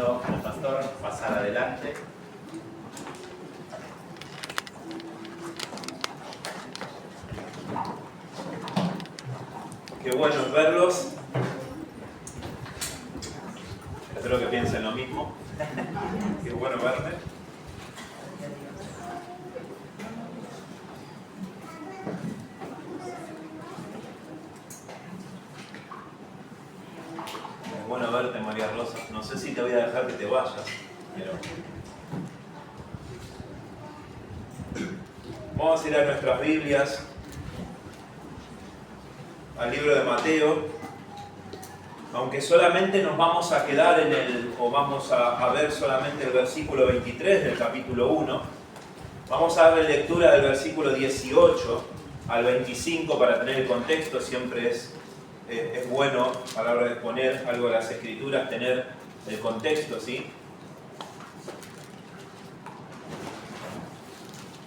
pidiendo al pastor pasar adelante. Qué bueno es verlos. Espero que piensen lo mismo. Qué bueno verte. Es bueno verte, María Rosa. No sé si te voy a dejar que te vayas, pero... Vamos a ir a nuestras Biblias, al libro de Mateo, aunque solamente nos vamos a quedar vamos a ver solamente el versículo 23 del capítulo 1. Vamos a darle lectura del versículo 18 al 25 para tener el contexto. Siempre es bueno a la hora de exponer algo de las Escrituras, tener el contexto, ¿sí?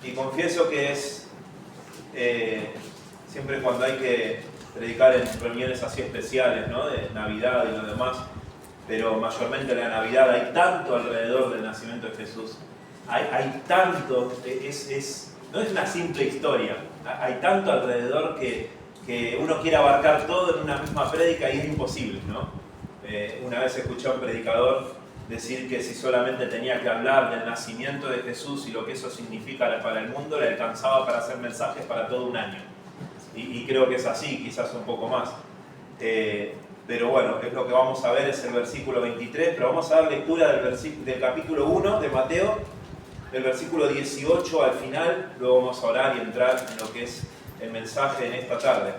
Y confieso que es siempre cuando hay que predicar en reuniones así especiales, ¿no? De Navidad y lo demás, pero mayormente en la Navidad hay tanto alrededor del nacimiento de Jesús. Hay tanto, no es una simple historia, hay tanto alrededor que uno quiere abarcar todo en una misma prédica y es imposible, ¿no? Una vez escuché a un predicador decir que si solamente tenía que hablar del nacimiento de Jesús y lo que eso significa para el mundo, le alcanzaba para hacer mensajes para todo un año. Y creo que es así, quizás un poco más. Pero bueno, es lo que vamos a ver, es el versículo 23, pero vamos a dar lectura del capítulo 1 de Mateo, del versículo 18 al final, luego vamos a orar y entrar en lo que es el mensaje en esta tarde.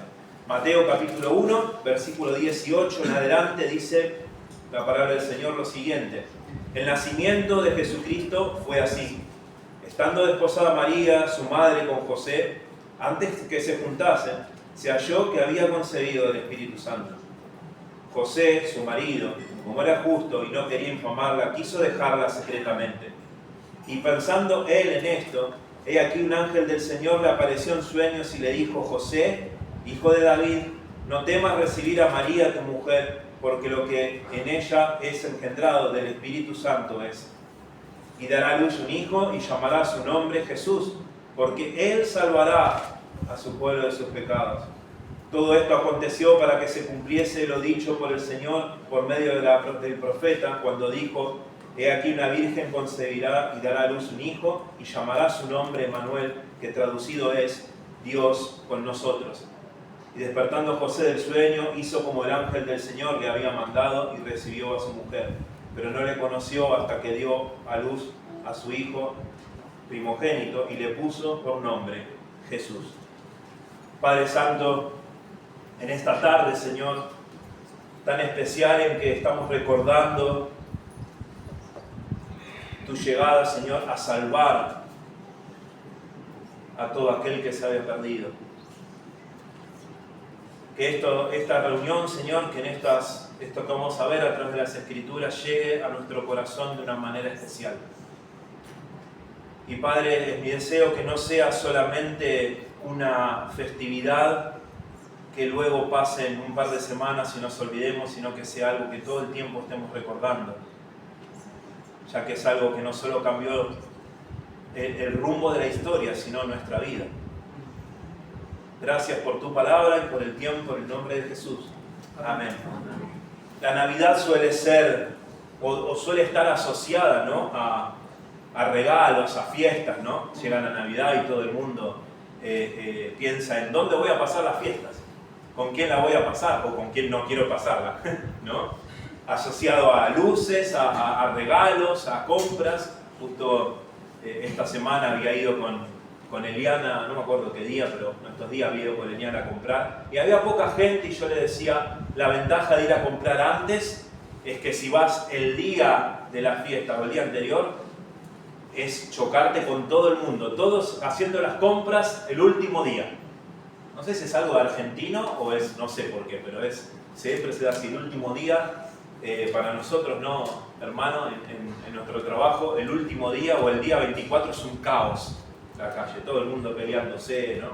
Mateo capítulo 1, versículo 18 en adelante, dice la palabra del Señor lo siguiente: el nacimiento de Jesucristo fue así. Estando desposada María, su madre, con José, antes que se juntasen, se halló que había concebido del Espíritu Santo. José, su marido, como era justo y no quería infamarla, quiso dejarla secretamente. Y pensando él en esto, he aquí un ángel del Señor le apareció en sueños y le dijo: José, hijo de David, no temas recibir a María tu mujer, porque lo que en ella es engendrado del Espíritu Santo es. Y dará a luz un hijo y llamará su nombre Jesús, porque él salvará a su pueblo de sus pecados. Todo esto aconteció para que se cumpliese lo dicho por el Señor por medio del profeta, cuando dijo: he aquí una virgen concebirá y dará a luz un hijo y llamará su nombre Emmanuel, que traducido es Dios con nosotros. Y despertando José del sueño, hizo como el ángel del Señor le había mandado y recibió a su mujer. Pero no le conoció hasta que dio a luz a su hijo primogénito y le puso por nombre Jesús. Padre Santo, en esta tarde, Señor, tan especial en que estamos recordando tu llegada, Señor, a salvar a todo aquel que se había perdido. Que esta reunión, Señor, que esto que vamos a ver a través de las Escrituras llegue a nuestro corazón de una manera especial. Y Padre, es mi deseo que no sea solamente una festividad que luego pase en un par de semanas y nos olvidemos, sino que sea algo que todo el tiempo estemos recordando, ya que es algo que no solo cambió el rumbo de la historia, sino nuestra vida. Gracias por tu palabra y por el tiempo, en el nombre de Jesús. Amén. La Navidad suele ser, o suele estar asociada, ¿no?, a regalos, a fiestas, ¿no? Llega la Navidad y todo el mundo piensa en dónde voy a pasar las fiestas, con quién la voy a pasar o con quién no quiero pasarla, ¿no? Asociado a luces, a regalos, a compras. Justo esta semana había ido con Eliana, no me acuerdo qué día, pero estos días había ido con Eliana a comprar y había poca gente y yo le decía, la ventaja de ir a comprar antes es que si vas el día de la fiesta o el día anterior, es chocarte con todo el mundo, todos haciendo las compras el último día. No sé si es algo de argentino o es, no sé por qué, pero siempre se da así, el último día. Para nosotros, no, hermano, en nuestro trabajo, el último día o el día 24 es un caos. La calle, todo el mundo peleándose, ¿no?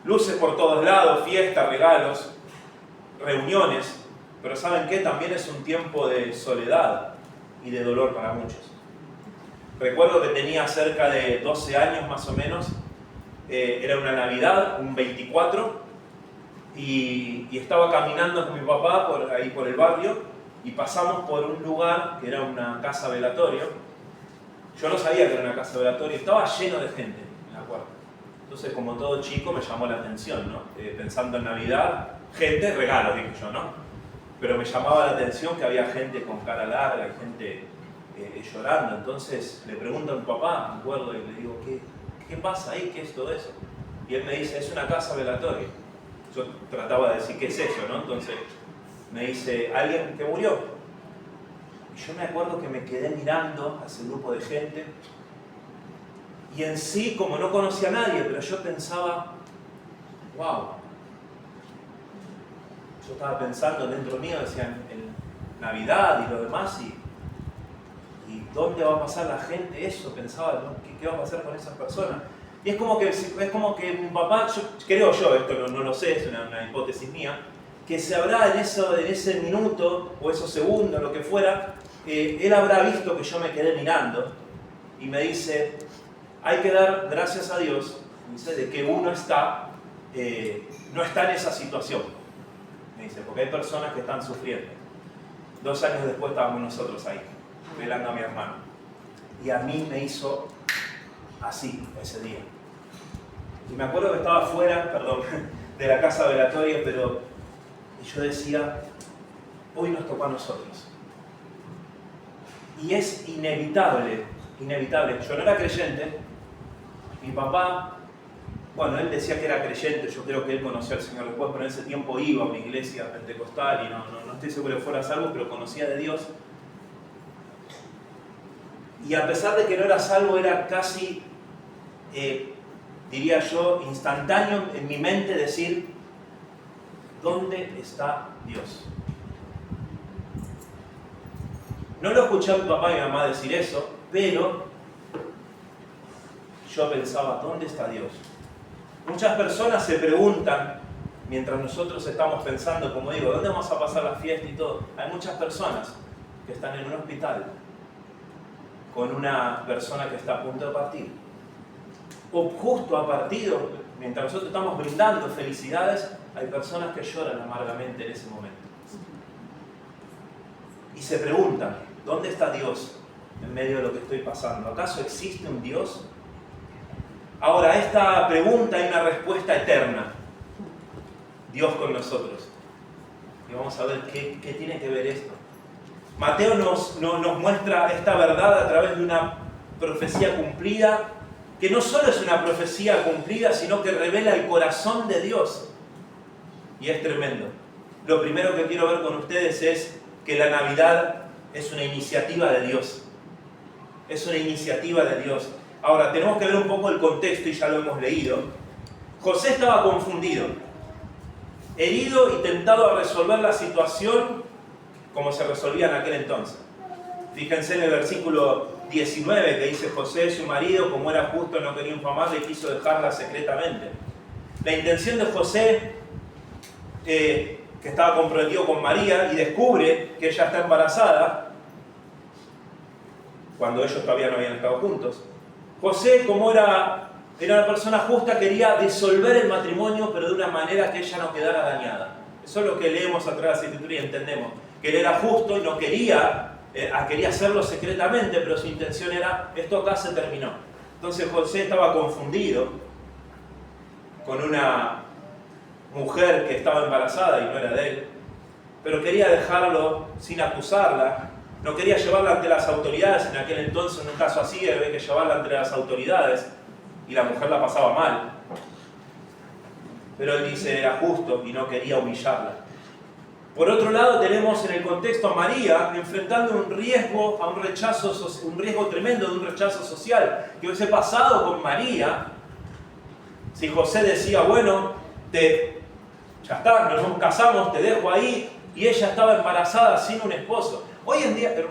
Luces por todos lados, fiestas, regalos, reuniones, pero ¿saben qué? También es un tiempo de soledad, y de dolor para muchos. Recuerdo que tenía cerca de 12 años más o menos, era una Navidad, un 24, y estaba caminando con mi papá ahí por el barrio, y pasamos por un lugar que era una casa velatorio. Yo no sabía que era una casa velatorio, estaba lleno de gente, me acuerdo. Entonces, como todo chico, me llamó la atención, ¿no? Pensando en Navidad, gente, regalos, dije yo, ¿no? Pero me llamaba la atención que había gente con cara larga y gente llorando. Entonces le pregunto a mi papá, me acuerdo, y le digo, ¿qué pasa ahí? ¿Qué es todo eso? Y él me dice, es una casa velatoria. Yo trataba de decir, ¿qué es eso, no? Entonces me dice, alguien que murió. Y yo me acuerdo que me quedé mirando a ese grupo de gente, y en sí, como no conocía a nadie, pero yo pensaba, wow. Yo estaba pensando dentro mío, decían, en Navidad y lo demás, y ¿dónde va a pasar la gente eso? Pensaba, ¿no? ¿Qué va a pasar con esas personas? Y es como que mi papá, creo yo, esto no lo sé, es una hipótesis mía, que se habrá en ese minuto, o esos segundos, lo que fuera, él habrá visto que yo me quedé mirando, y me dice, hay que dar gracias a Dios, dice, de que uno no está en esa situación. Me dice, porque hay personas que están sufriendo. 2 años después estábamos nosotros ahí, velando a mi hermano. Y a mí me hizo así ese día. Y me acuerdo que estaba afuera, de la casa velatoria, y yo decía, hoy nos tocó a nosotros. Y es inevitable. Yo no era creyente. Mi papá, bueno, él decía que era creyente, yo creo que él conoció al Señor después, pero en ese tiempo iba a una iglesia pentecostal y no estoy seguro que fuera salvo, pero conocía de Dios. Y a pesar de que no era salvo, era casi, diría yo, instantáneo en mi mente decir, ¿dónde está Dios? No lo escuché a mi papá y mi mamá decir eso, pero yo pensaba, ¿dónde está Dios? Muchas personas se preguntan, mientras nosotros estamos pensando, como digo, ¿dónde vamos a pasar la fiesta y todo? Hay muchas personas que están en un hospital con una persona que está a punto de partir. O justo ha partido, mientras nosotros estamos brindando felicidades, hay personas que lloran amargamente en ese momento. Y se preguntan, ¿dónde está Dios en medio de lo que estoy pasando? ¿Acaso existe un Dios? Ahora, a esta pregunta hay una respuesta eterna. Dios con nosotros. Y vamos a ver qué tiene que ver esto. Mateo nos muestra esta verdad a través de una profecía cumplida, que no solo es una profecía cumplida, sino que revela el corazón de Dios. Y es tremendo. Lo primero que quiero ver con ustedes es que la Navidad es una iniciativa de Dios. Es una iniciativa de Dios. Ahora, tenemos que ver un poco el contexto y ya lo hemos leído. José estaba confundido, herido y tentado a resolver la situación como se resolvía en aquel entonces. Fíjense en el versículo 19 que dice, José, su marido, como era justo, no quería infamarla y quiso dejarla secretamente. La intención de José, que estaba comprometido con María y descubre que ella está embarazada, cuando ellos todavía no habían estado juntos. José, como era una persona justa, quería disolver el matrimonio, pero de una manera que ella no quedara dañada. Eso es lo que leemos atrás de la Escritura y entendemos. Que él era justo y no quería hacerlo secretamente, pero su intención era, esto acá se terminó. Entonces José estaba confundido con una mujer que estaba embarazada y no era de él, pero quería dejarlo sin acusarla. No quería llevarla ante las autoridades. En aquel entonces, en un caso así, había que llevarla ante las autoridades y la mujer la pasaba mal. Pero él dice, era justo y no quería humillarla. Por otro lado, tenemos en el contexto a María enfrentando un riesgo tremendo de un rechazo social. ¿Qué hubiese pasado con María si José decía, bueno, ya está, nos casamos, te dejo ahí, y ella estaba embarazada sin un esposo?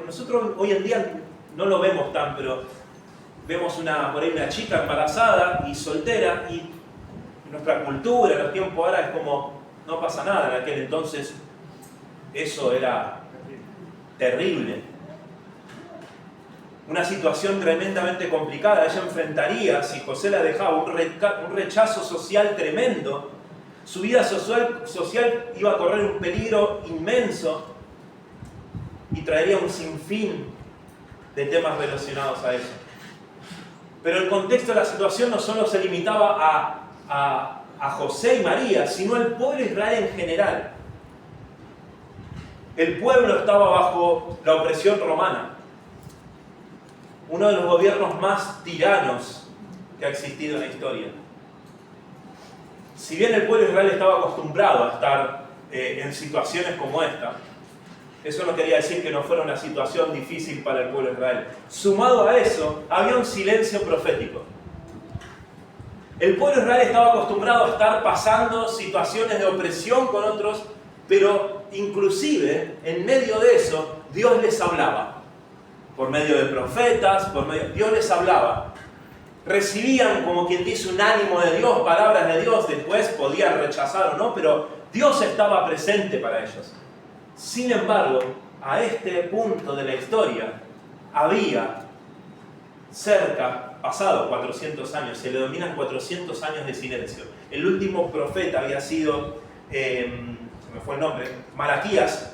Nosotros hoy en día no lo vemos tan, pero vemos por ahí una chica embarazada y soltera, y en nuestra cultura, en los tiempos ahora, es como, no pasa nada. En aquel entonces eso era terrible. una situación tremendamente complicada. Ella enfrentaría, si José la dejaba, un rechazo social tremendo. Su vida social iba a correr un peligro inmenso y traería un sinfín de temas relacionados a eso. Pero el contexto de la situación no solo se limitaba a José y María, sino al pueblo de Israel en general. El pueblo estaba bajo la opresión romana, uno de los gobiernos más tiranos que ha existido en la historia. Si bien el pueblo de Israel estaba acostumbrado a estar en situaciones como esta, eso no quería decir que no fuera una situación difícil para el pueblo de Israel. Sumado a eso, había un silencio profético. El pueblo de Israel estaba acostumbrado a estar pasando situaciones de opresión con otros, pero inclusive en medio de eso, Dios les hablaba. Por medio de profetas, Dios les hablaba. Recibían, como quien dice, un ánimo de Dios, palabras de Dios, después podían rechazar o no, pero Dios estaba presente para ellos. Sin embargo, a este punto de la historia, había pasado 400 años, se le dominan 400 años de silencio. El último profeta había sido, se me fue el nombre, Malaquías,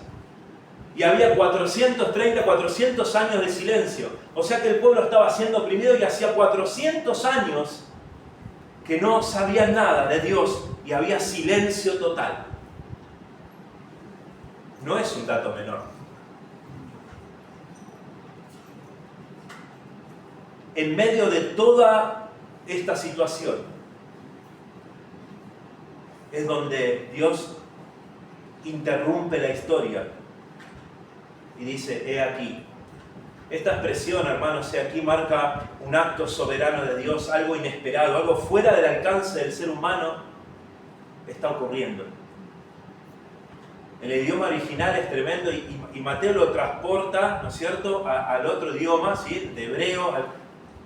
y había 400 años de silencio. O sea que el pueblo estaba siendo oprimido y hacía 400 años que no sabían nada de Dios y había silencio total. No es un dato menor. En medio de toda esta situación es donde Dios interrumpe la historia y dice, he aquí. Esta expresión, hermanos, he aquí, marca un acto soberano de Dios, algo inesperado, algo fuera del alcance del ser humano está ocurriendo. El idioma original es tremendo y Mateo lo transporta, ¿no es cierto?, al otro idioma, ¿sí?, de hebreo,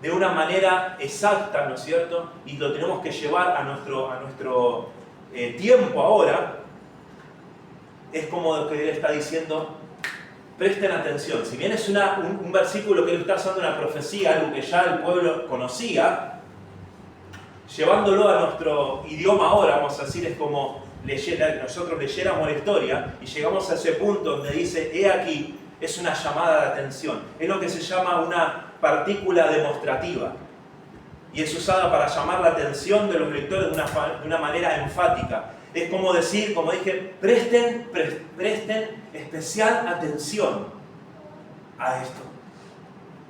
de una manera exacta, ¿no es cierto?, y lo tenemos que llevar a nuestro tiempo ahora. Es como lo que él está diciendo, presten atención. Si bien es un versículo que él está usando una profecía, algo que ya el pueblo conocía, llevándolo a nuestro idioma ahora, vamos a decir, es como nosotros leyéramos la historia y llegamos a ese punto donde dice, he aquí, es una llamada de atención. Es lo que se llama una partícula demostrativa. Y es usada para llamar la atención de los lectores de una manera enfática. Es como decir, como dije, presten especial atención a esto.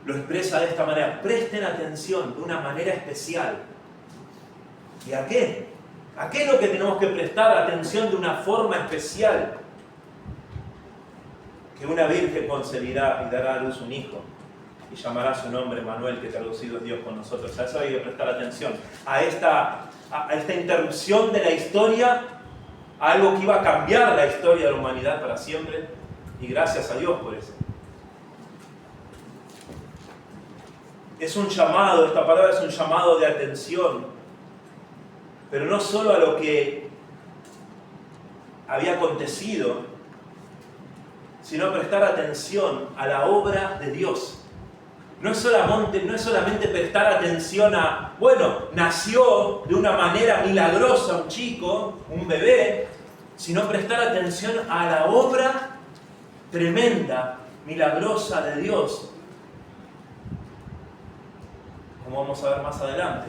Lo expresa de esta manera, presten atención de una manera especial. ¿Y a qué? ¿A qué es lo que tenemos que prestar atención de una forma especial? Que una virgen concebirá y dará a luz un hijo y llamará su nombre Emmanuel, que traducido es Dios con nosotros. A eso hay que prestar atención. A esta interrupción de la historia, a algo que iba a cambiar la historia de la humanidad para siempre, y gracias a Dios por eso. Es un llamado, esta palabra es un llamado de atención, pero no solo a lo que había acontecido, sino prestar atención a la obra de Dios. No es solamente prestar atención a, bueno, nació de una manera milagrosa un chico, un bebé, sino prestar atención a la obra tremenda, milagrosa de Dios. Como vamos a ver más adelante,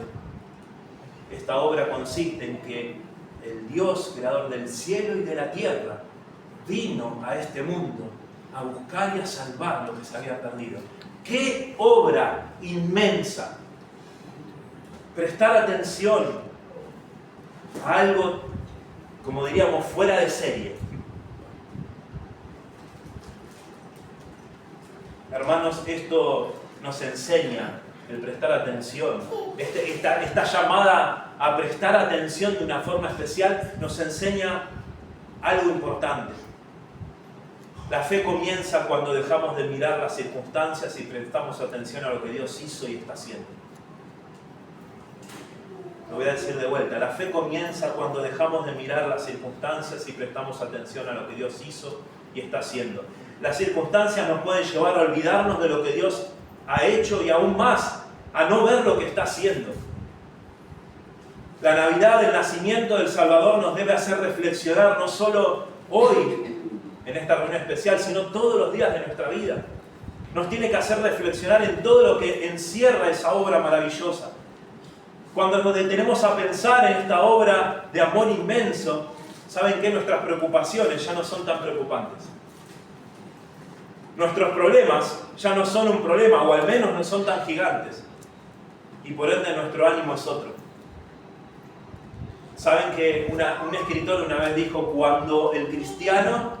esta obra consiste en que el Dios, creador del cielo y de la tierra, vino a este mundo a buscar y a salvar lo que se había perdido. ¡Qué obra inmensa! Prestar atención a algo, como diríamos, fuera de serie. Hermanos, esto nos enseña el prestar atención. Esta llamada a prestar atención de una forma especial nos enseña algo importante. La fe comienza cuando dejamos de mirar las circunstancias y prestamos atención a lo que Dios hizo y está haciendo. Lo voy a decir de vuelta. La fe comienza cuando dejamos de mirar las circunstancias y prestamos atención a lo que Dios hizo y está haciendo. Las circunstancias nos pueden llevar a olvidarnos de lo que Dios ha hecho y aún más, a no ver lo que está haciendo. La Navidad, el nacimiento del Salvador, nos debe hacer reflexionar no solo hoy, en esta reunión especial, sino todos los días de nuestra vida. Nos tiene que hacer reflexionar en todo lo que encierra esa obra maravillosa. Cuando nos detenemos a pensar en esta obra de amor inmenso, ¿saben qué? Nuestras preocupaciones ya no son tan preocupantes. Nuestros problemas ya no son un problema, o al menos no son tan gigantes. Y por ende nuestro ánimo es otro. ¿Saben que un escritor una vez dijo, cuando el cristiano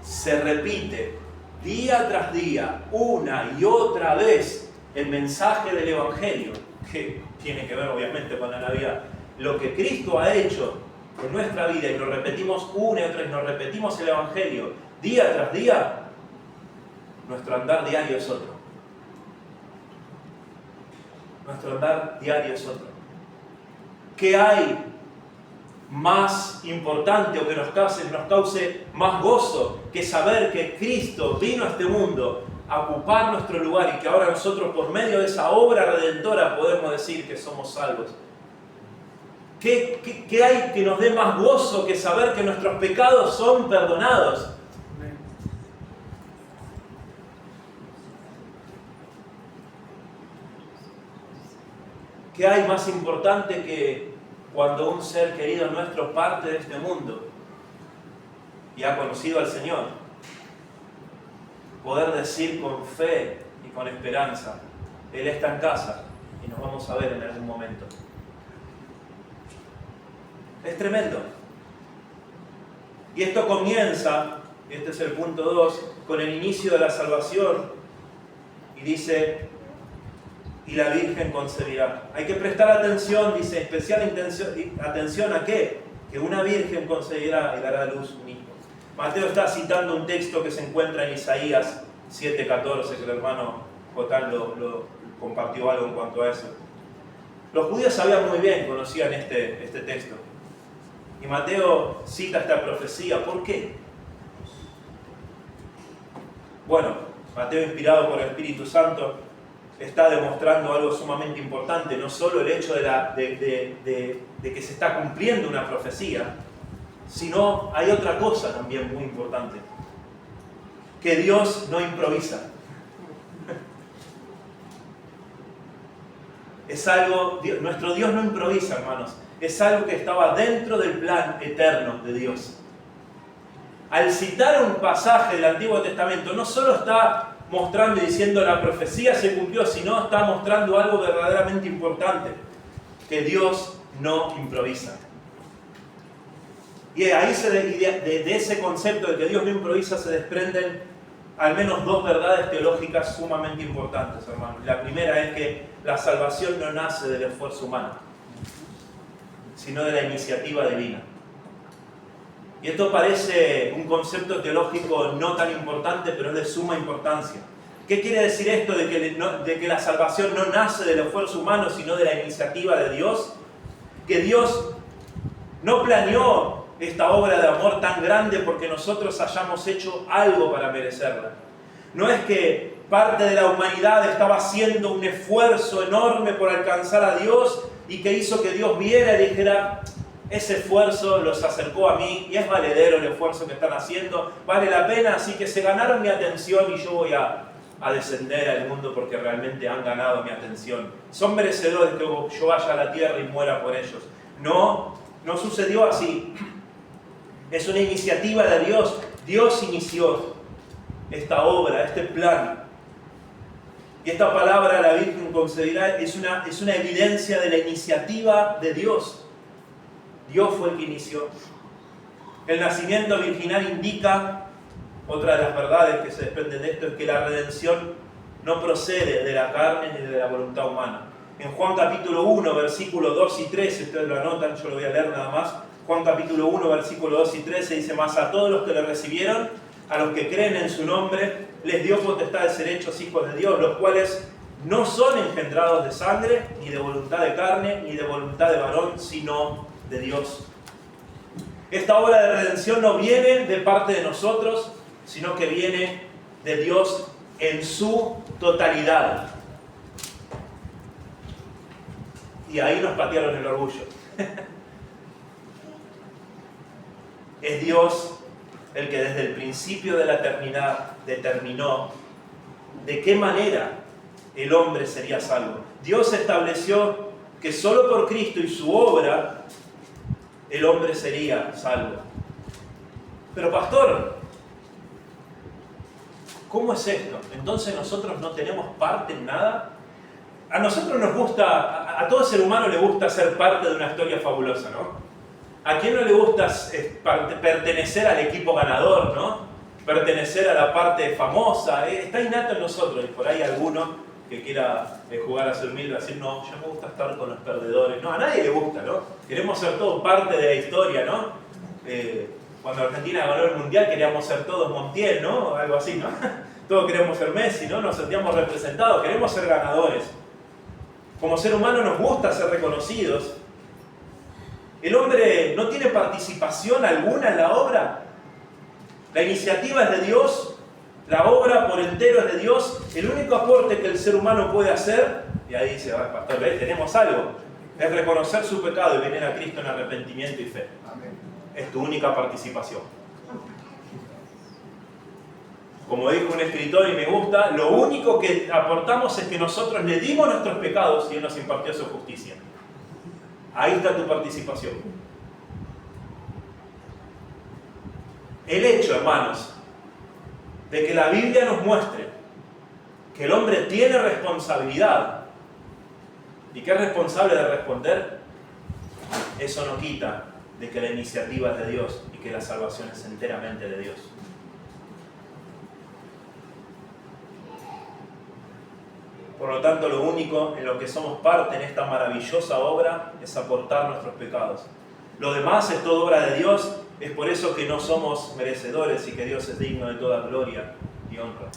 se repite día tras día, una y otra vez, el mensaje del Evangelio, que tiene que ver obviamente con la Navidad, lo que Cristo ha hecho en nuestra vida, y lo repetimos una y otra vez, nos repetimos el Evangelio día tras día, nuestro andar diario es otro. Nuestro andar diario es otro. ¿Qué hay más importante o que nos cause más gozo que saber que Cristo vino a este mundo a ocupar nuestro lugar y que ahora nosotros por medio de esa obra redentora podemos decir que somos salvos? ¿Qué hay que nos dé más gozo que saber que nuestros pecados son perdonados? ¿Qué hay más importante que cuando un ser querido nuestro parte de este mundo y ha conocido al Señor, poder decir con fe y con esperanza, Él está en casa y nos vamos a ver en algún momento? Es tremendo. Y esto comienza, este es el punto 2, con el inicio de la salvación, y dice, y la Virgen concebirá. Hay que prestar atención, dice, especial atención a qué? Que una Virgen concebirá y dará a luz un hijo. Mateo está citando un texto que se encuentra en Isaías 7:14, que el hermano Jotán lo compartió algo en cuanto a eso. Los judíos sabían muy bien, conocían este texto. Y Mateo cita esta profecía. ¿Por qué? Bueno, Mateo, inspirado por el Espíritu Santo, está demostrando algo sumamente importante, no solo el hecho de que se está cumpliendo una profecía, sino hay otra cosa también muy importante, que Dios no improvisa. Es algo, nuestro Dios no improvisa, hermanos, es algo que estaba dentro del plan eterno de Dios. Al citar un pasaje del Antiguo Testamento, no solo está mostrando y diciendo la profecía se cumplió, sino está mostrando algo verdaderamente importante, que Dios no improvisa. Y ahí de ese concepto de que Dios no improvisa se desprenden al menos dos verdades teológicas sumamente importantes, hermanos. La primera es que la salvación no nace del esfuerzo humano, sino de la iniciativa divina. Y esto parece un concepto teológico no tan importante, pero es de suma importancia. ¿Qué quiere decir esto de que la salvación no nace del esfuerzo humano, sino de la iniciativa de Dios? Que Dios no planeó esta obra de amor tan grande porque nosotros hayamos hecho algo para merecerla. No es que parte de la humanidad estaba haciendo un esfuerzo enorme por alcanzar a Dios y que hizo que Dios viera y dijera, ese esfuerzo los acercó a mí y es valedero el esfuerzo que están haciendo, vale la pena, así que se ganaron mi atención y yo voy a descender al mundo porque realmente han ganado mi atención. Son merecedores que yo vaya a la tierra y muera por ellos. No sucedió así. Es una iniciativa de Dios. Dios inició esta obra, este plan. Y esta palabra, la Virgen concebirá, es una evidencia de la iniciativa de Dios. Dios fue el que inició. El nacimiento virginal indica, otra de las verdades que se desprenden de esto, es que la redención no procede de la carne ni de la voluntad humana. En Juan capítulo 1, versículos 2 y 13, ustedes lo anotan, yo lo voy a leer nada más. Juan capítulo 1, versículos 2 y 13 dice, mas a todos los que le recibieron, a los que creen en su nombre, les dio potestad de ser hechos hijos de Dios, los cuales no son engendrados de sangre, ni de voluntad de carne, ni de voluntad de varón, sino de Dios. Esta obra de redención no viene de parte de nosotros, sino que viene de Dios en su totalidad. Y ahí nos patearon el orgullo. Es Dios el que desde el principio de la eternidad determinó de qué manera el hombre sería salvo. Dios estableció que solo por Cristo y su obra el hombre sería salvo. Pero pastor, ¿cómo es esto? Entonces nosotros no tenemos parte en nada. A nosotros nos gusta, a todo ser humano le gusta ser parte de una historia fabulosa, ¿no? ¿A quién no le gusta pertenecer al equipo ganador, ¿no? Pertenecer a la parte famosa. Está innato en nosotros. Y por ahí alguno que quiera jugar a ser humilde va a decir, no, yo me gusta estar con los perdedores. No, a nadie le gusta, ¿no? Queremos ser todos parte de la historia, ¿no? Cuando Argentina ganó el Mundial queríamos ser todos Montiel, ¿no? Algo así, ¿no? Todos queremos ser Messi, ¿no? Nos sentíamos representados, queremos ser ganadores. Como ser humano nos gusta ser reconocidos. ¿El hombre no tiene participación alguna en la obra? La iniciativa es de Dios, la obra por entero es de Dios. El único aporte que el ser humano puede hacer, y ahí dice, pastor, ¿ves? Tenemos algo, es reconocer su pecado y venir a Cristo en arrepentimiento y fe. Amén. Es tu única participación. Como dijo un escritor y me gusta, lo único que aportamos es que nosotros le dimos nuestros pecados y Él nos impartió su justicia. Ahí está tu participación. El hecho, hermanos, de que la Biblia nos muestre que el hombre tiene responsabilidad y que es responsable de responder, eso no quita de que la iniciativa es de Dios y que la salvación es enteramente de Dios. Por lo tanto, lo único en lo que somos parte en esta maravillosa obra es aportar nuestros pecados. Lo demás es toda obra de Dios, es por eso que no somos merecedores y que Dios es digno de toda gloria y honra.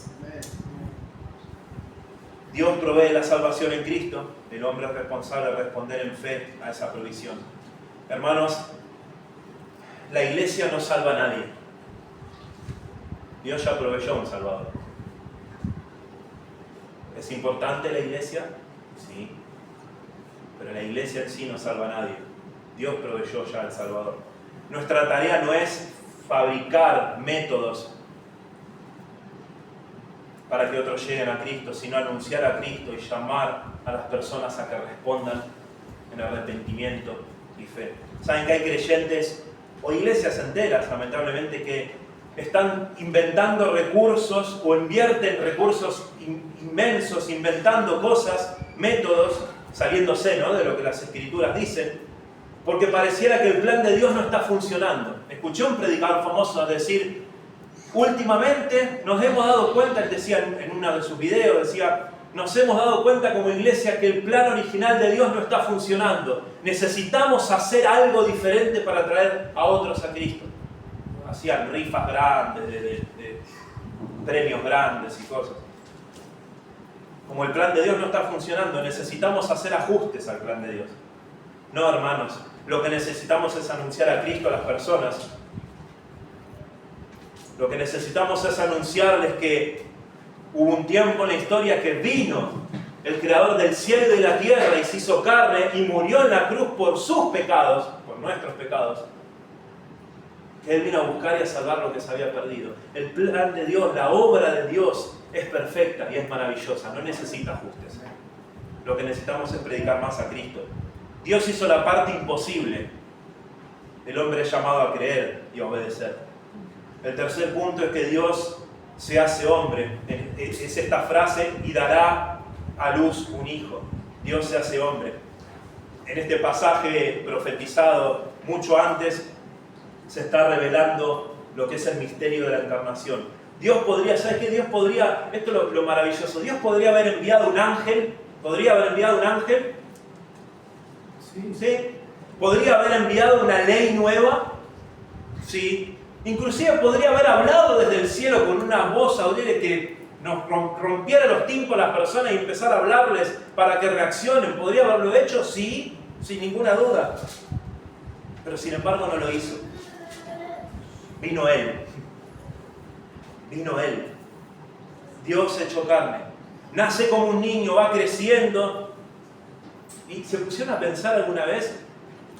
Dios provee la salvación en Cristo, el hombre es responsable de responder en fe a esa provisión. Hermanos, la iglesia no salva a nadie. Dios ya proveyó un Salvador. ¿Es importante la iglesia? Sí. Pero la iglesia en sí no salva a nadie. Dios proveyó ya al Salvador. Nuestra tarea no es fabricar métodos para que otros lleguen a Cristo, sino anunciar a Cristo y llamar a las personas a que respondan en arrepentimiento y fe. ¿Saben que hay creyentes o iglesias enteras, lamentablemente, que están inventando recursos o invierten recursos inmensos, inventando cosas, métodos, saliéndose, ¿no?, de lo que las Escrituras dicen, porque pareciera que el plan de Dios no está funcionando? Escuché un predicador famoso decir, últimamente nos hemos dado cuenta, él decía en uno de sus videos, decía, nos hemos dado cuenta como iglesia que el plan original de Dios no está funcionando. Necesitamos hacer algo diferente para traer a otros a Cristo. Hacían rifas grandes, de premios grandes y cosas. Como el plan de Dios no está funcionando, necesitamos hacer ajustes al plan de Dios. No, hermanos, lo que necesitamos es anunciar a Cristo a las personas. Lo que necesitamos es anunciarles que hubo un tiempo en la historia que vino el Creador del cielo y de la tierra y se hizo carne y murió en la cruz por sus pecados, por nuestros pecados. Que Él vino a buscar y a salvar lo que se había perdido. El plan de Dios, la obra de Dios es perfecta y es maravillosa, no necesita ajustes. Lo que necesitamos es predicar más a Cristo. Dios hizo la parte imposible. El hombre es llamado a creer y a obedecer. El tercer punto es que Dios se hace hombre. Es esta frase, y dará a luz un hijo. Dios se hace hombre. En este pasaje profetizado mucho antes, se está revelando lo que es el misterio de la encarnación. Dios podría, ¿sabes qué? Dios podría, esto es lo maravilloso, Dios podría haber enviado un ángel, ¿sí? Podría haber enviado una ley nueva, ¿sí? Inclusive podría haber hablado desde el cielo con una voz audible que nos rompiera los tímpanos a las personas y empezar a hablarles para que reaccionen. ¿Podría haberlo hecho? Sí, sin ninguna duda. Pero sin embargo no lo hizo. Vino Él. Dios hecho carne. Nace como un niño, va creciendo. ¿Y se pusieron a pensar alguna vez?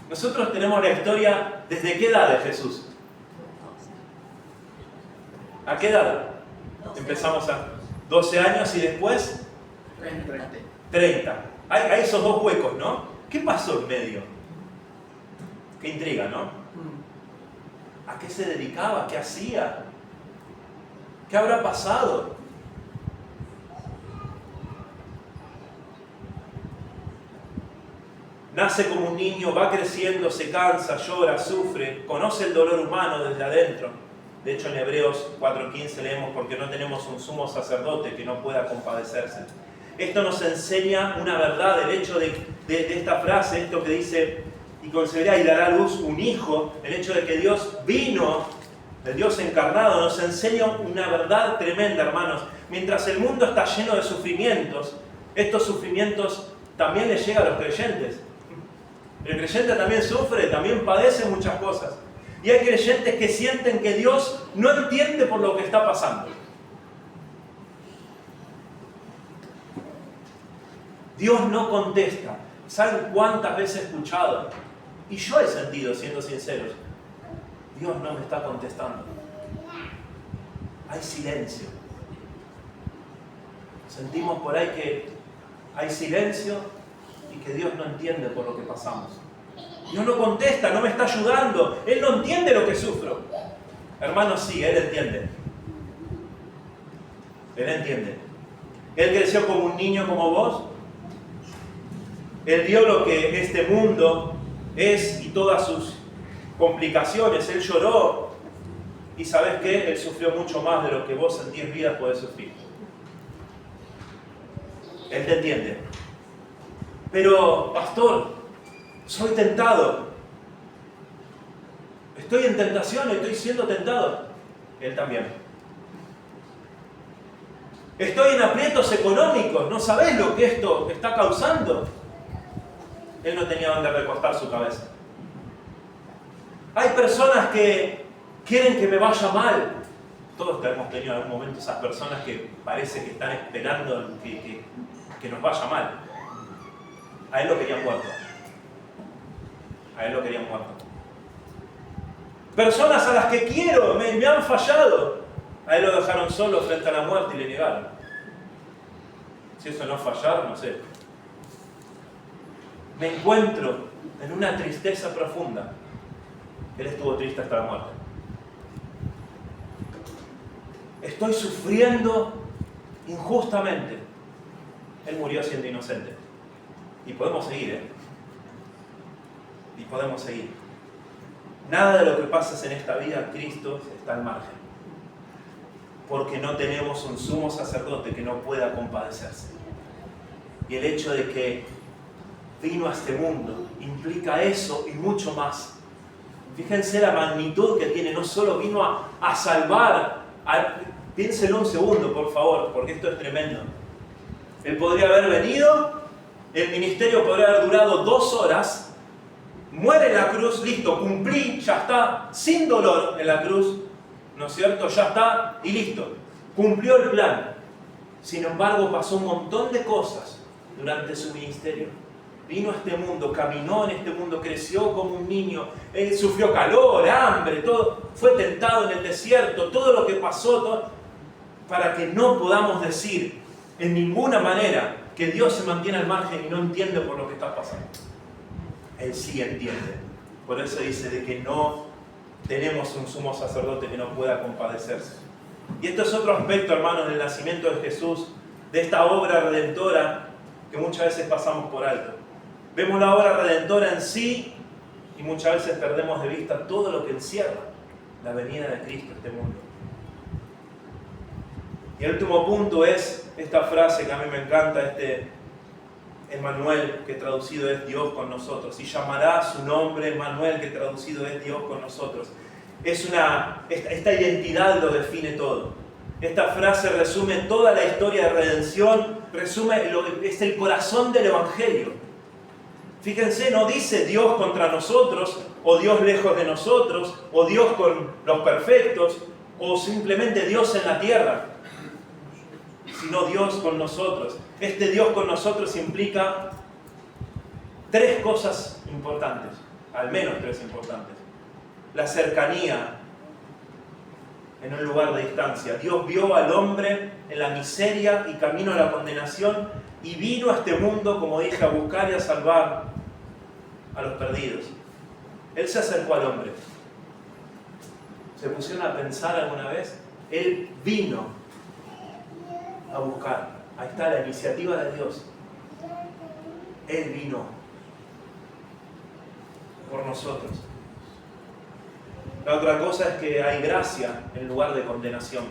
Nosotros tenemos la historia, ¿desde qué edad de Jesús? ¿A qué edad? Empezamos a 12 años y después 30. Hay esos dos huecos, ¿no? ¿Qué pasó en medio? Qué intriga, ¿no? ¿A qué se dedicaba? ¿Qué hacía? ¿Qué habrá pasado? Nace como un niño, va creciendo, se cansa, llora, sufre, conoce el dolor humano desde adentro. De hecho, en Hebreos 4:15 leemos: porque no tenemos un sumo sacerdote que no pueda compadecerse. Esto nos enseña una verdad, el hecho de esta frase, esto que dice: y concebirá y dará a luz un hijo, el hecho de que Dios vino, el Dios encarnado, nos enseña una verdad tremenda, hermanos. Mientras el mundo está lleno de sufrimientos, estos sufrimientos también les llegan a los creyentes. El creyente también sufre, también padece muchas cosas. Y hay creyentes que sienten que Dios no entiende por lo que está pasando. Dios no contesta. ¿Saben cuántas veces he escuchado? Y yo he sentido, siendo sinceros, Dios no me está contestando. Hay silencio. Sentimos por ahí que hay silencio y que Dios no entiende por lo que pasamos. Dios no contesta, no me está ayudando. Él no entiende lo que sufro. Hermanos, sí, Él entiende. Él entiende. Él creció como un niño como vos. Él vio lo que este mundo es y todas sus complicaciones. Él lloró. Y ¿sabes qué? Él sufrió mucho más de lo que vos en 10 vidas podés sufrir. Él te entiende. Pero, pastor, soy tentado. Estoy en tentación, estoy siendo tentado. Él también. Estoy en aprietos económicos. ¿No sabés lo que esto está causando? Él no tenía donde recostar su cabeza. Hay personas que quieren que me vaya mal. Todos hemos tenido en algún momento esas personas que parece que están esperando que nos vaya mal. A él lo querían muerto. A él lo querían muerto. Personas a las que quiero, me han fallado. A él lo dejaron solo frente a la muerte y le negaron. Si eso no es fallar, no sé. Me encuentro en una tristeza profunda. Él estuvo triste hasta la muerte. Estoy sufriendo injustamente. Él murió siendo inocente. Y podemos seguir, ¿eh? Y podemos seguir. Nada de lo que pasa en esta vida, Cristo está al margen. Porque no tenemos un sumo sacerdote que no pueda compadecerse. Y el hecho de que vino a este mundo implica eso y mucho más. Fíjense la magnitud que tiene. No solo vino a salvar. Piénsenlo un segundo, por favor, porque esto es tremendo. Él podría haber venido, el ministerio podría haber durado 2 horas, muere en la cruz, listo, cumplí, ya está, sin dolor en la cruz, ¿no es cierto? Ya está y listo. Cumplió el plan. Sin embargo, pasó un montón de cosas durante su ministerio. Vino a este mundo, caminó en este mundo, creció como un niño, él sufrió calor, hambre, todo, fue tentado en el desierto, todo lo que pasó, todo, para que no podamos decir en ninguna manera que Dios se mantiene al margen y no entiende por lo que está pasando. Él sí entiende. Por eso dice de que no tenemos un sumo sacerdote que no pueda compadecerse. Y esto es otro aspecto, hermanos, del nacimiento de Jesús, de esta obra redentora que muchas veces pasamos por alto. Vemos la obra redentora en sí y muchas veces perdemos de vista todo lo que encierra la venida de Cristo a este mundo. Y el último punto es esta frase que a mí me encanta, Emmanuel, que traducido es Dios con nosotros. Y llamará su nombre Emmanuel, que traducido es Dios con nosotros. Esta identidad lo define todo. Esta frase resume toda la historia de redención, es el corazón del Evangelio. Fíjense, no dice Dios contra nosotros, o Dios lejos de nosotros, o Dios con los perfectos, o simplemente Dios en la tierra. sino Dios con nosotros. Este Dios con nosotros implica 3 cosas importantes, al menos 3 importantes. La cercanía en un lugar de distancia. Dios vio al hombre en la miseria y camino a la condenación y vino a este mundo, como dije, a buscar y a salvar a los perdidos. Él se acercó al hombre. ¿Se pusieron a pensar alguna vez? Él vino a buscar. Ahí está la iniciativa de Dios. Él vino por nosotros. La otra cosa es que hay gracia en lugar de condenación.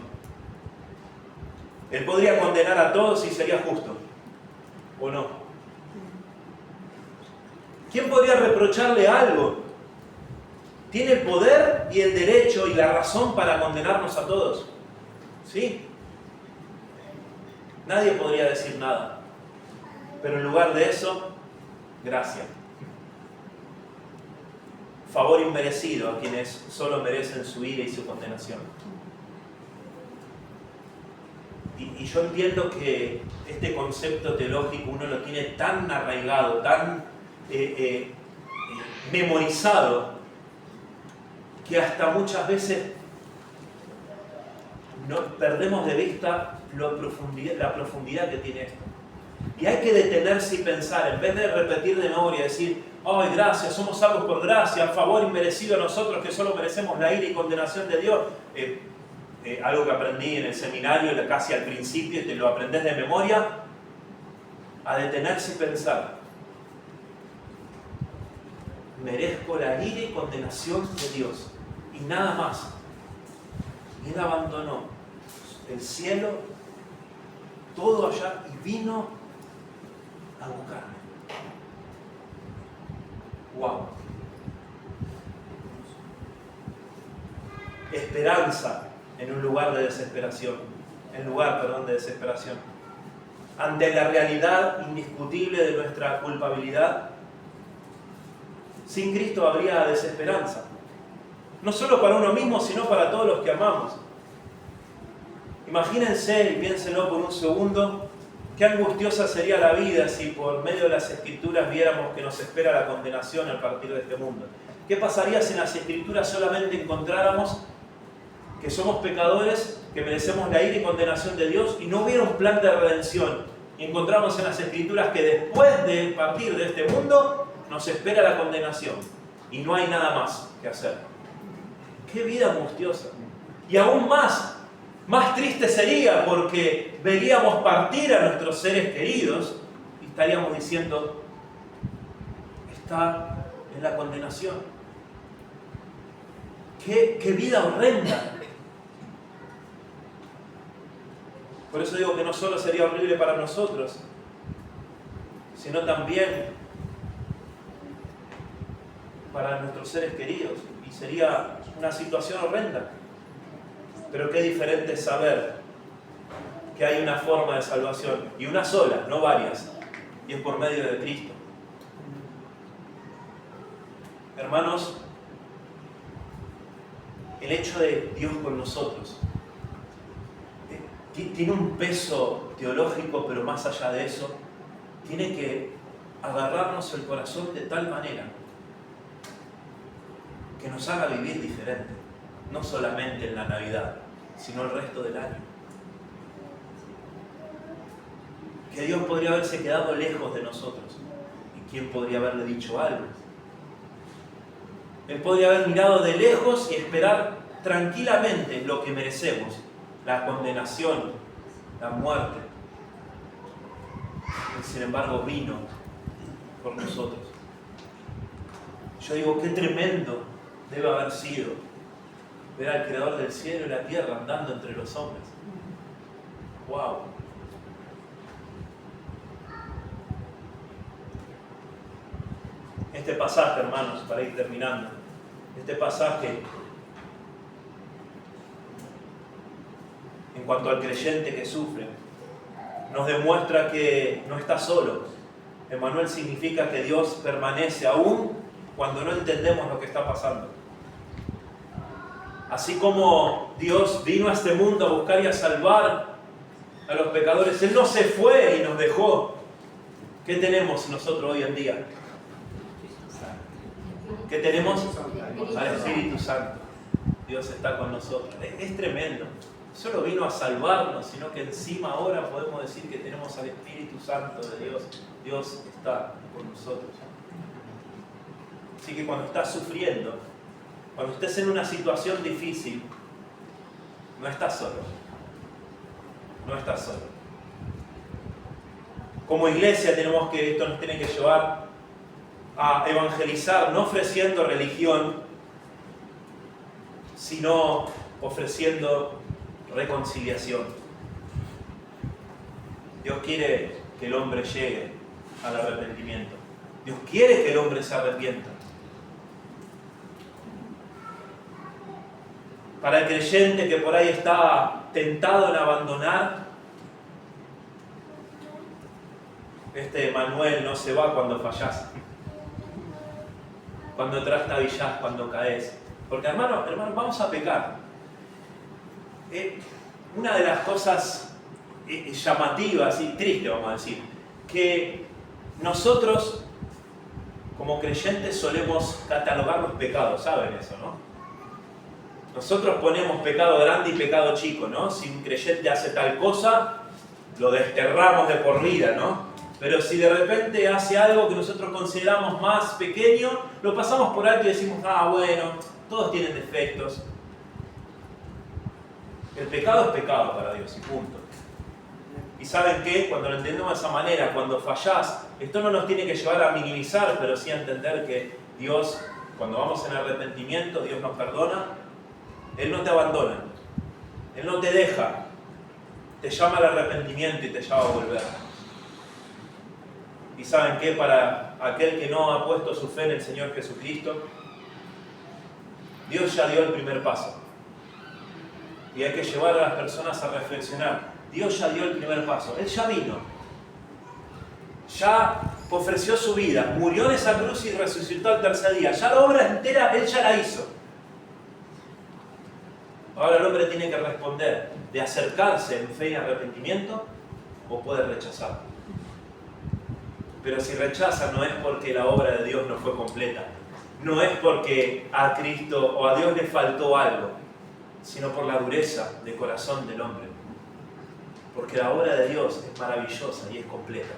Él podría condenar a todos y sería justo, ¿o no? ¿Quién podría reprocharle algo? Tiene el poder y el derecho y la razón para condenarnos a todos. ¿Sí? Nadie podría decir nada. Pero en lugar de eso, gracia. Favor inmerecido a quienes solo merecen su ira y su condenación. Y yo entiendo que este concepto teológico uno lo tiene tan arraigado, tan memorizado, que hasta muchas veces perdemos de vista la profundidad que tiene esto. Y hay que detenerse y pensar, en vez de repetir de memoria, decir, ¡ay, gracias! Somos salvos por gracia, favor inmerecido a nosotros que solo merecemos la ira y condenación de Dios. Algo que aprendí en el seminario casi al principio, te lo aprendes de memoria, a detenerse y pensar, merezco la ira y condenación de Dios, y nada más. Y Él abandonó el cielo, todo allá, y vino a buscarme. ¡Wow! Esperanza en un lugar de desesperación. De desesperación. Ante la realidad indiscutible de nuestra culpabilidad, sin Cristo habría desesperanza. No solo para uno mismo, sino para todos los que amamos. Imagínense y piénsenlo por un segundo, qué angustiosa sería la vida si por medio de las Escrituras viéramos que nos espera la condenación al partir de este mundo. ¿Qué pasaría si en las Escrituras solamente encontráramos que somos pecadores, que merecemos la ira y condenación de Dios y no hubiera un plan de redención? Y encontramos en las Escrituras que después de partir de este mundo nos espera la condenación y no hay nada más que hacer. ¡Qué vida angustiosa! Y aún más triste sería porque veríamos partir a nuestros seres queridos y estaríamos diciendo, está en la condenación. ¡Qué vida horrenda! Por eso digo que no solo sería horrible para nosotros, sino también para nuestros seres queridos. Y sería una situación horrenda. Pero qué diferente es saber que hay una forma de salvación, y una sola, no varias, y es por medio de Cristo. Hermanos, el hecho de Dios con nosotros tiene un peso teológico, pero más allá de eso, tiene que agarrarnos el corazón de tal manera que nos haga vivir diferente, no solamente en la Navidad, sino el resto del año. Que Dios podría haberse quedado lejos de nosotros, y ¿quién podría haberle dicho algo? Él podría haber mirado de lejos y esperar tranquilamente lo que merecemos, la condenación, la muerte. Y sin embargo vino por nosotros. Yo digo, qué tremendo debe haber sido ver al Creador del cielo y la tierra andando entre los hombres. ¡Wow! Este pasaje, hermanos, para ir terminando, este pasaje, en cuanto al creyente que sufre, nos demuestra que no está solo. Emmanuel significa que Dios permanece aún cuando no entendemos lo que está pasando. Así como Dios vino a este mundo a buscar y a salvar a los pecadores. Él no se fue y nos dejó. ¿Qué tenemos nosotros hoy en día? ¿Qué tenemos? Al Espíritu Santo. Dios está con nosotros. Es tremendo. Solo vino a salvarnos, sino que encima ahora podemos decir que tenemos al Espíritu Santo de Dios. Dios está con nosotros. Así que cuando estás sufriendo, cuando estés en una situación difícil, no estás solo. No estás solo. Como iglesia esto nos tiene que llevar a evangelizar, no ofreciendo religión, sino ofreciendo reconciliación. Dios quiere que el hombre llegue al arrepentimiento. Dios quiere que el hombre se arrepienta. Para el creyente que por ahí está tentado en abandonar, este Manuel no se va cuando fallás, cuando trastabillás, cuando caes. Porque hermano, vamos a pecar. Una de las cosas llamativas y tristes, vamos a decir, que nosotros como creyentes solemos catalogar los pecados, ¿saben eso, no? Nosotros ponemos pecado grande y pecado chico, ¿no? Si un creyente hace tal cosa, lo desterramos de por vida, ¿no? Pero si de repente hace algo que nosotros consideramos más pequeño, lo pasamos por alto y decimos, bueno, todos tienen defectos. El pecado es pecado para Dios y punto. Y ¿saben qué? Cuando lo entendemos de esa manera, cuando fallás, esto no nos tiene que llevar a minimizar, pero sí a entender que Dios, cuando vamos en arrepentimiento, Dios nos perdona. Él no te abandona, Él no te deja, te llama al arrepentimiento y te llama a volver. Y ¿saben qué? Para aquel que no ha puesto su fe en el Señor Jesucristo, Dios ya dio el primer paso. Y hay que llevar a las personas a reflexionar. Dios ya dio el primer paso, Él ya vino, ya ofreció su vida, murió en esa cruz y resucitó al tercer día. Ya la obra entera Él ya la hizo. Ahora el hombre tiene que responder de acercarse en fe y arrepentimiento o puede rechazar. Pero si rechaza no es porque la obra de Dios no fue completa, no es porque a Cristo o a Dios le faltó algo, sino por la dureza de corazón del hombre. Porque la obra de Dios es maravillosa y es completa.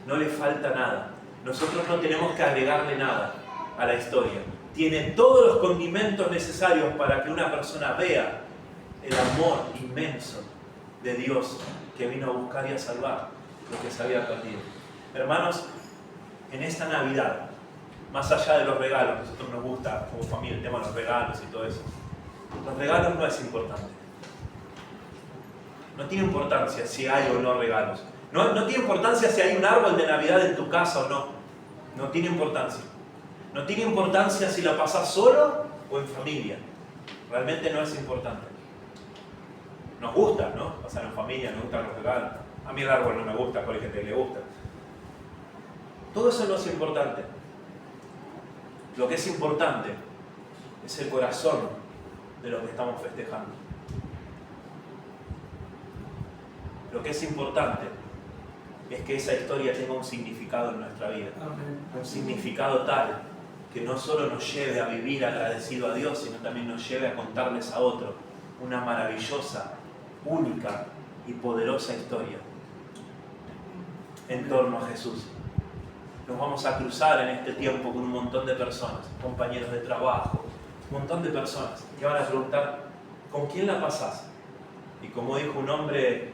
No le falta nada. Nosotros no tenemos que agregarle nada a la historia. Tiene todos los condimentos necesarios para que una persona vea el amor inmenso de Dios que vino a buscar y a salvar lo que se había perdido. Hermanos, en esta Navidad, más allá de los regalos, a nosotros nos gusta como familia el tema de los regalos y todo eso. Los regalos no es importante. No tiene importancia si hay o no regalos. No tiene importancia si hay un árbol de Navidad en tu casa o no. No tiene importancia. No tiene importancia si la pasás solo o en familia. Realmente no es importante. Nos gusta, ¿no? Pasar en familia, nos gustan los regalos. A mí el árbol no me gusta, pero hay gente que le gusta. Todo eso no es importante. Lo que es importante es el corazón de lo que estamos festejando. Lo que es importante es que esa historia tenga un significado en nuestra vida. Amén. Un significado tal que no solo nos lleve a vivir agradecido a Dios, sino también nos lleve a contarles a otro una maravillosa, única y poderosa historia en torno a Jesús. Nos vamos a cruzar en este tiempo con un montón de personas, compañeros de trabajo, un montón de personas que van a preguntar, ¿con quién la pasás? Y como dijo un hombre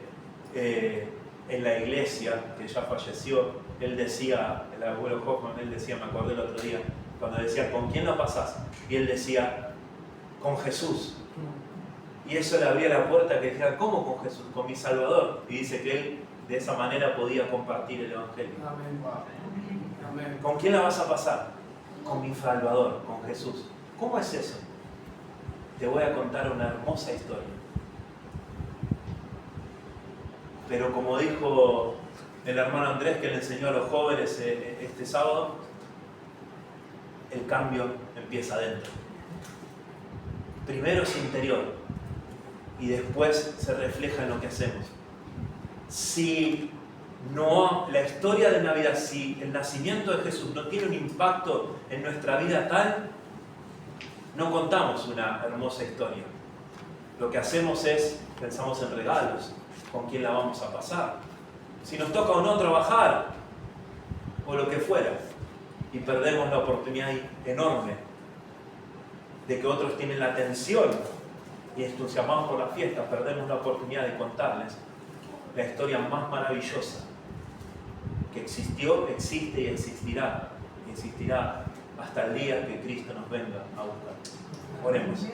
en la iglesia, que ya falleció, él decía, el abuelo Hoffman, él decía, me acordé el otro día, cuando decía, ¿con quién la pasás? Y él decía, con Jesús. Y eso le abría la puerta que dijera, ¿cómo con Jesús? Con mi Salvador. Y dice que él de esa manera podía compartir el Evangelio. Amén. Amén. ¿Con quién la vas a pasar? Con mi Salvador, con Jesús. ¿Cómo es eso? Te voy a contar una hermosa historia. Pero como dijo el hermano Andrés que le enseñó a los jóvenes este sábado, el cambio empieza adentro. Primero es interior. y después se refleja en lo que hacemos. Si no, la historia de Navidad, si el nacimiento de Jesús no tiene un impacto en nuestra vida tal, no contamos una hermosa historia. Lo que hacemos es, pensamos en regalos, con quién la vamos a pasar, si nos toca o no trabajar, o lo que fuera, y perdemos la oportunidad enorme de que otros tienen la atención y entusiasmados por la fiesta, perdemos la oportunidad de contarles la historia más maravillosa que existió, existe y existirá hasta el día que Cristo nos venga a buscar. Oremos.